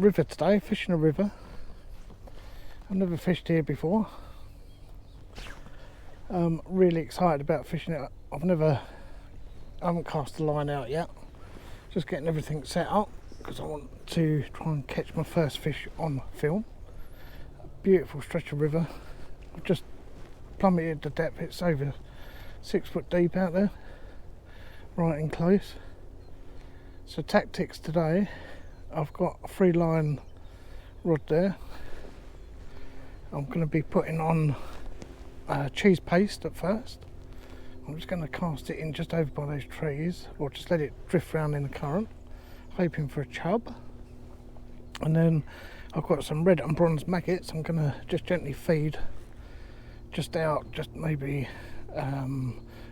river today, fishing a river. I've never fished here before. Really excited about fishing it. I haven't cast the line out yet. Just getting everything set up because I want to try and catch my first fish on film. Beautiful stretch of river. I've just plummeted the depth. It's over 6 foot deep out there, right in close. So tactics today, I've got a 3-line rod there. I'm going to be putting on cheese paste at first. I'm just going to cast it in just over by those trees, or just let it drift around in the current, hoping for a chub. And then I've got some red and bronze maggots. I'm going to just gently feed just out, just maybe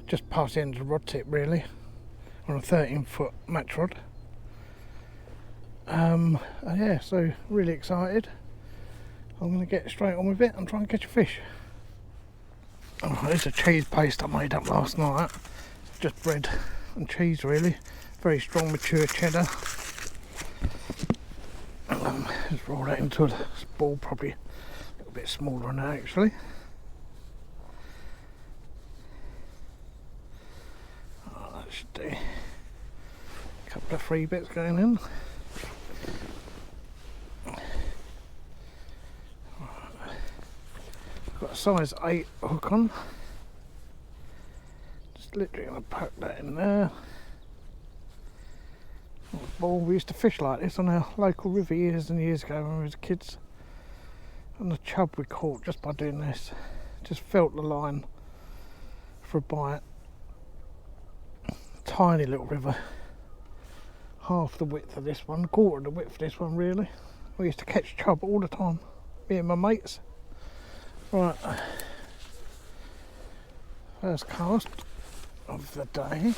just past the end of the rod tip really, on a 13-foot match rod. Yeah, so really excited. I'm going to get straight on with it and try and catch a fish. Oh, there's a cheese paste I made up last night. Just bread and cheese really. Very strong mature cheddar. Just roll that into a ball, probably a little bit smaller than that actually. Oh, that should do. A couple of free bits going in. Got a size 8 hook on. Just literally going to poke that in there. Ball. We used to fish like this on our local river years and years ago when we was kids. And the chub we caught just by doing this. Just felt the line for a bite. Tiny little river. Half the width of this one, quarter of the width of this one really. We used to catch chub all the time, me and my mates. Right, first cast of the day.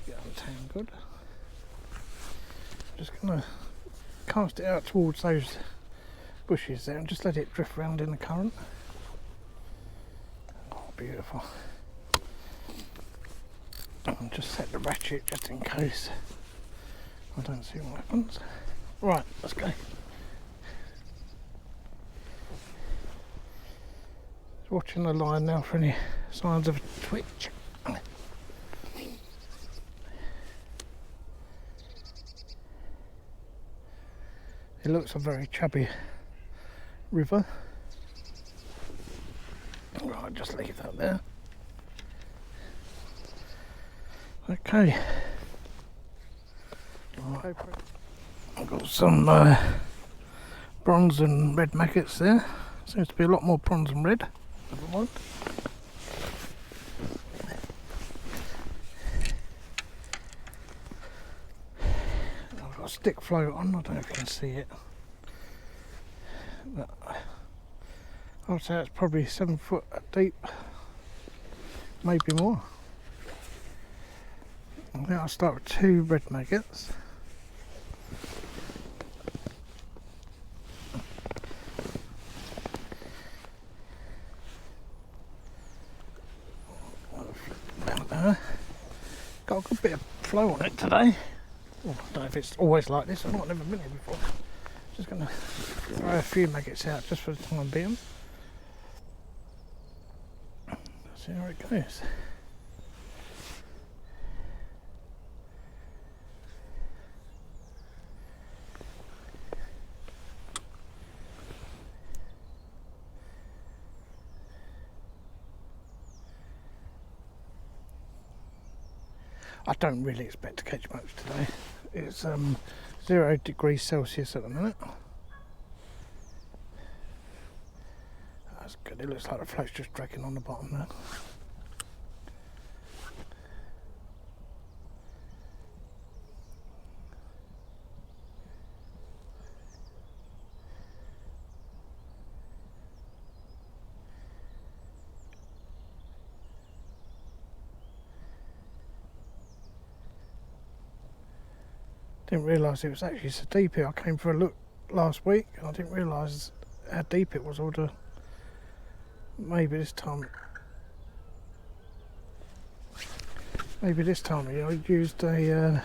Get untangled. Just gonna cast it out towards those bushes there and just let it drift around in the current. Oh, beautiful. And just set the ratchet just in case I don't see what happens. Right, let's go. Watching the line now for any signs of a twitch. It looks a very chubby river. Right, just leave that there. Okay. Right. I've got some bronze and red maggots there. Seems to be a lot more bronze and red. One. I've got a stick float on, I don't know if you can see it. But I would say it's probably 7 foot deep, maybe more. I think I'll start with 2 red maggots. Got a good bit of flow on it today. Oh, I don't know if it's always like this. I've never been here before. Just going to throw a few maggots out just for the time being. See how it goes. I don't really expect to catch much today. It's 0 degrees Celsius at the minute. That's good. It looks like the float's just dragging on the bottom there. Didn't realise it was actually so deep here. I came for a look last week and I didn't realise how deep it was. Or maybe this time I used a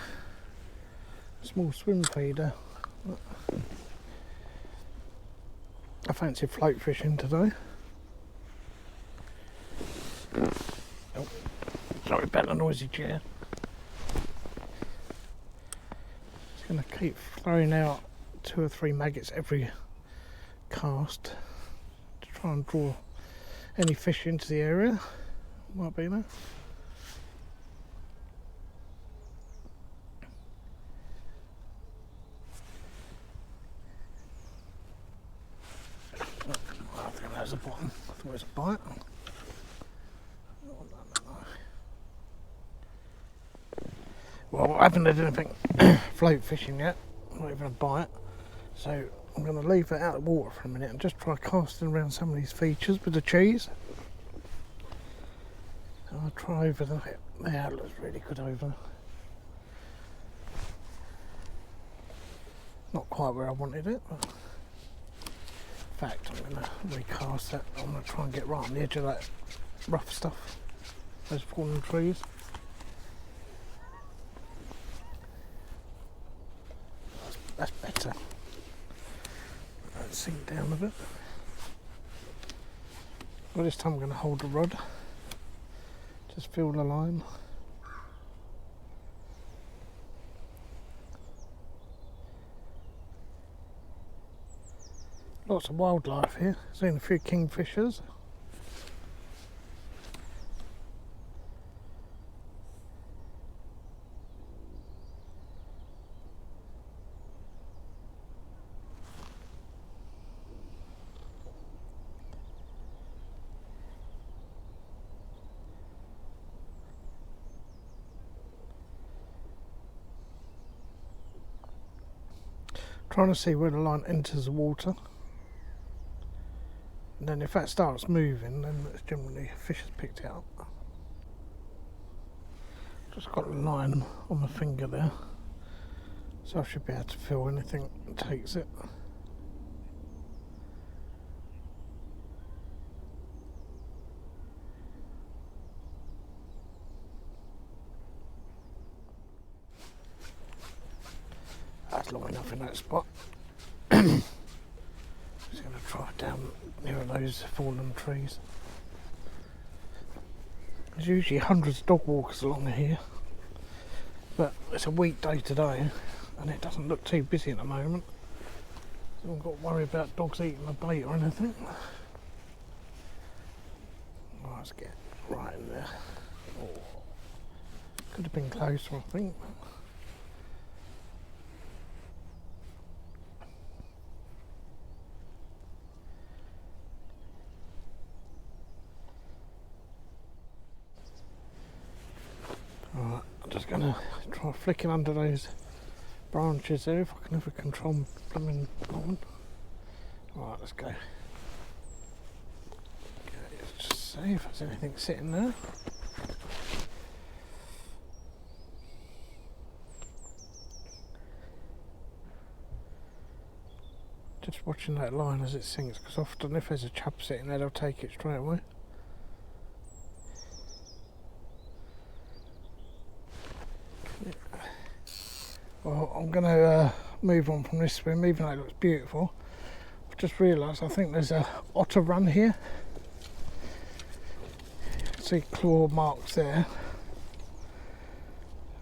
small swim feeder I fancy float fishing today. Oh, sorry about the noisy chair. Just going to keep throwing out 2 or 3 maggots every cast to try and draw any fish into the area. Might be there. I think that was the bottom. I thought it was a bite. Well, I haven't had anything float fishing yet, not even a bite, so I'm going to leave it out of the water for a minute and just try casting around some of these features with the cheese. I'll try over there. Yeah, it looks really good over. Not quite where I wanted it, but in fact I'm going to recast that. I'm going to try and get right on the edge of that rough stuff, those fallen trees. That's better. Let's sink down a bit. Well, this time I'm going to hold the rod. Just feel the line. Lots of wildlife here. Seen a few kingfishers. Trying to see where the line enters the water, and then if that starts moving, then it's generally fish has picked it up. Just got the line on my finger there, so I should be able to feel anything that takes it. That's long enough in that spot. Just going to try down near those fallen trees. There's usually hundreds of dog walkers along here, but it's a weekday today and it doesn't look too busy at the moment, so I haven't got to worry about dogs eating the bait or anything. Oh, let's get right in there. Oh, could have been closer, I think. Alright, I'm just going to try flicking under those branches there if I can ever control my blooming line. Alright, let's go. Okay, let's just see if there's anything sitting there. Just watching that line as it sinks, because often if there's a chub sitting there they'll take it straight away. Well, I'm going to move on from this swim, even though it looks beautiful. I've just realised I think there's a otter run here. See claw marks there.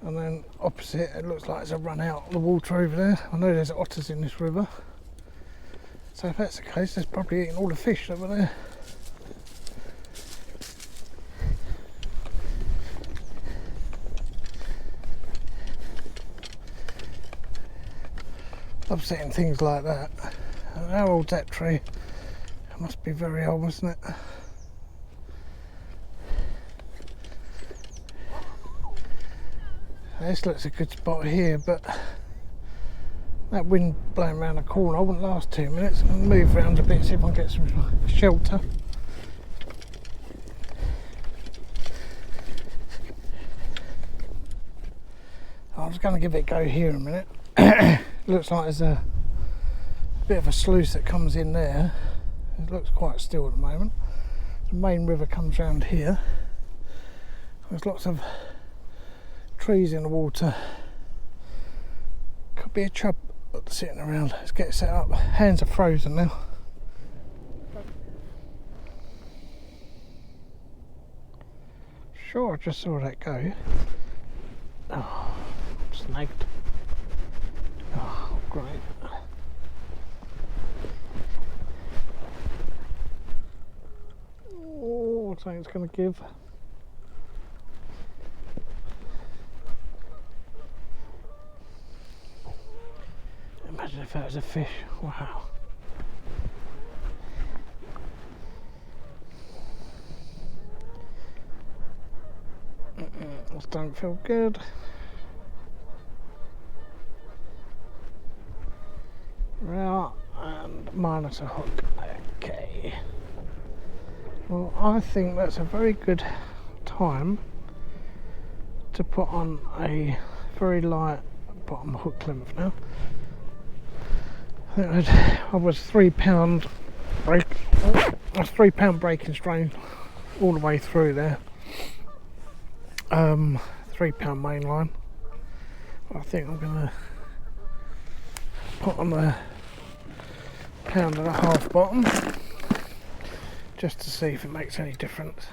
And then opposite it looks like there's a run out of the water over there. I know there's otters in this river. So if that's the case, there's probably eating all the fish that were there. Upsetting things like that. How old's that tree? It must be very old, mustn't it? This looks a good spot here, but that wind blowing around the corner, I wouldn't last 2 minutes. I'm going to move around a bit, see if I can get some shelter. I was going to give it a go here in a minute. Looks like there's a bit of a sluice that comes in there. It looks quite still at the moment. The main river comes round here. There's lots of trees in the water. Could be a chub sitting around. Let's get it set up. Hands are frozen now. Sure, I just saw that go. Oh, snagged. Oh, great. Oh, I think it's going to give. Imagine if that was a fish. Wow. This don't feel good. Right, and minus a hook. Okay. Well, I think that's a very good time to put on a very light bottom hook length now. I was £3 break. That's £3 breaking strain all the way through there. £3 main line. I think I'm gonna put on a £1.5 bottom just to see if it makes any difference.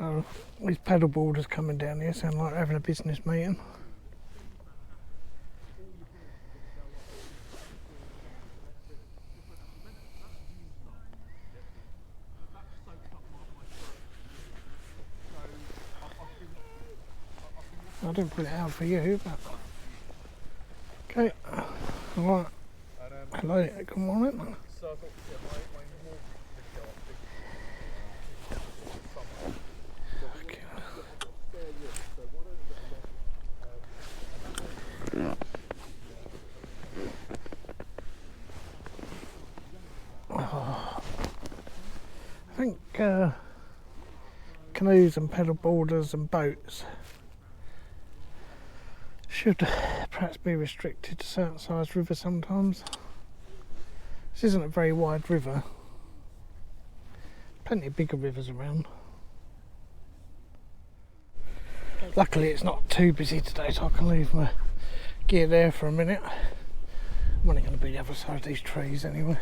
Oh, these paddle boarders coming down here sound like having a business meeting. I didn't put it out for you, but okay. Alright. Hello, good morning. Okay. I think canoes and pedal boarders and boats should perhaps be restricted to certain sized rivers sometimes. This isn't a very wide river. Plenty of bigger rivers around. Luckily it's not too busy today, so I can leave my gear there for a minute. I'm only going to be the other side of these trees anyway.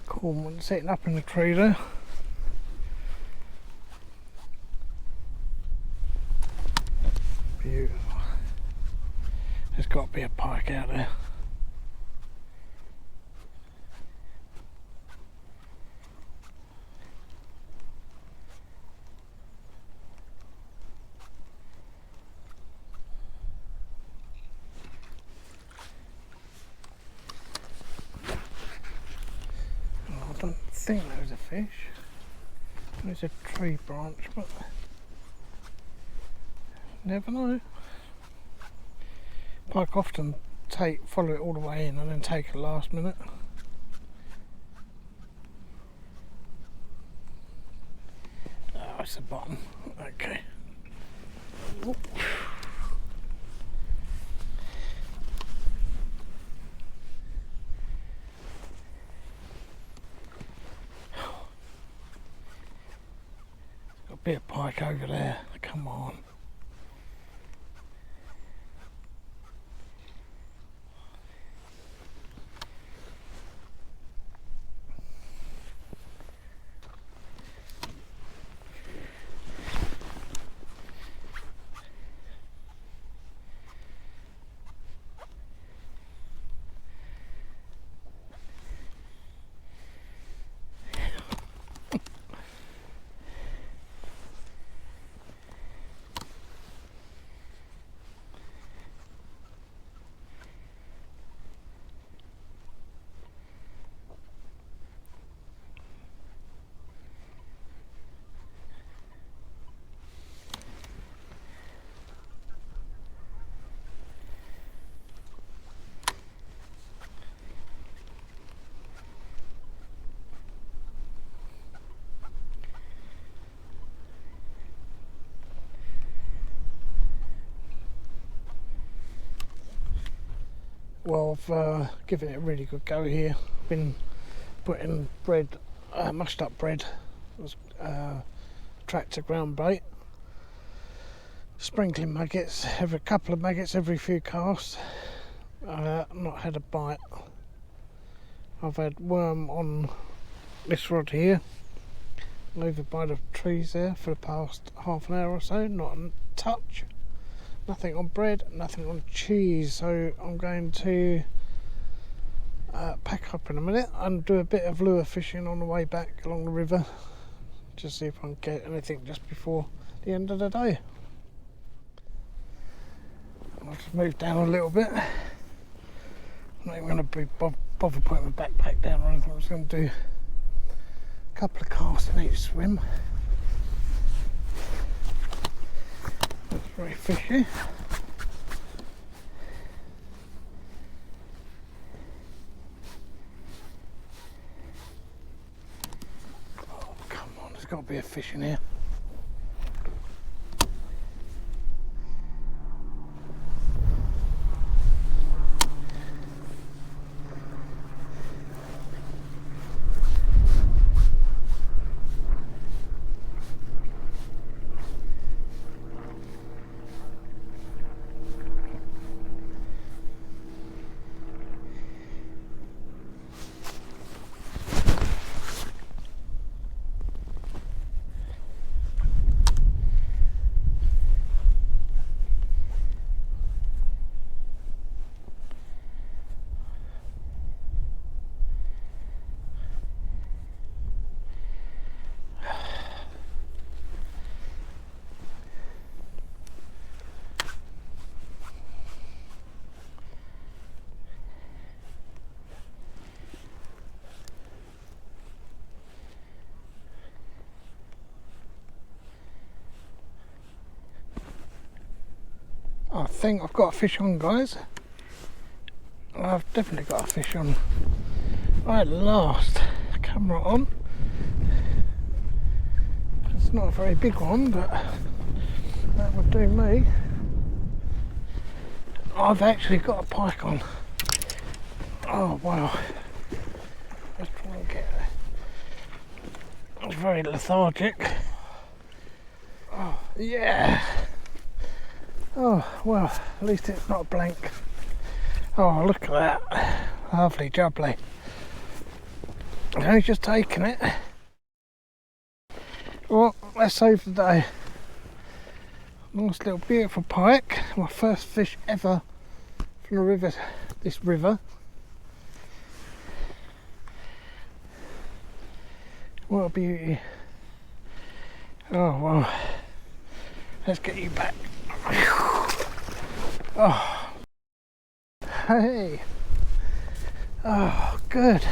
Cormorant sitting up in the tree there. Beautiful. There's got to be a pike out there. I don't think there was a fish. There's a tree branch, but never know. Pike often follow it all the way in and then take it last minute. Oh, it's the bottom. Okay. Oop. Be a pike over there, come on. Well, I've given it a really good go here. Been putting bread, mushed up bread, tractor ground bait, sprinkling maggots, every couple of maggots every few casts. Not had a bite. I've had worm on this rod here, over by the trees there for the past half an hour or so, not a touch. Nothing on bread, nothing on cheese, so I'm going to pack up in a minute and do a bit of lure fishing on the way back along the river, just see if I can get anything just before the end of the day. I'll just move down a little bit. I'm not even going to be bother putting my backpack down or anything. I'm just going to do a couple of casts in each swim. That's very fishy. Oh, come on, there's got to be a fish in here. I think I've got a fish on, guys. I've definitely got a fish on. Right, last, camera on. It's not a very big one, but that would do me. I've actually got a pike on. Oh wow. Just trying to get it. I'm very lethargic. Oh yeah. Oh well, at least it's not blank. Oh, look at that. Lovely jubbly. I've only just taken it. Well, let's save the day. Nice little beautiful pike. My first fish ever from the river, this river. What a beauty. Oh well. Let's get you back. Oh. Hey. Oh, good.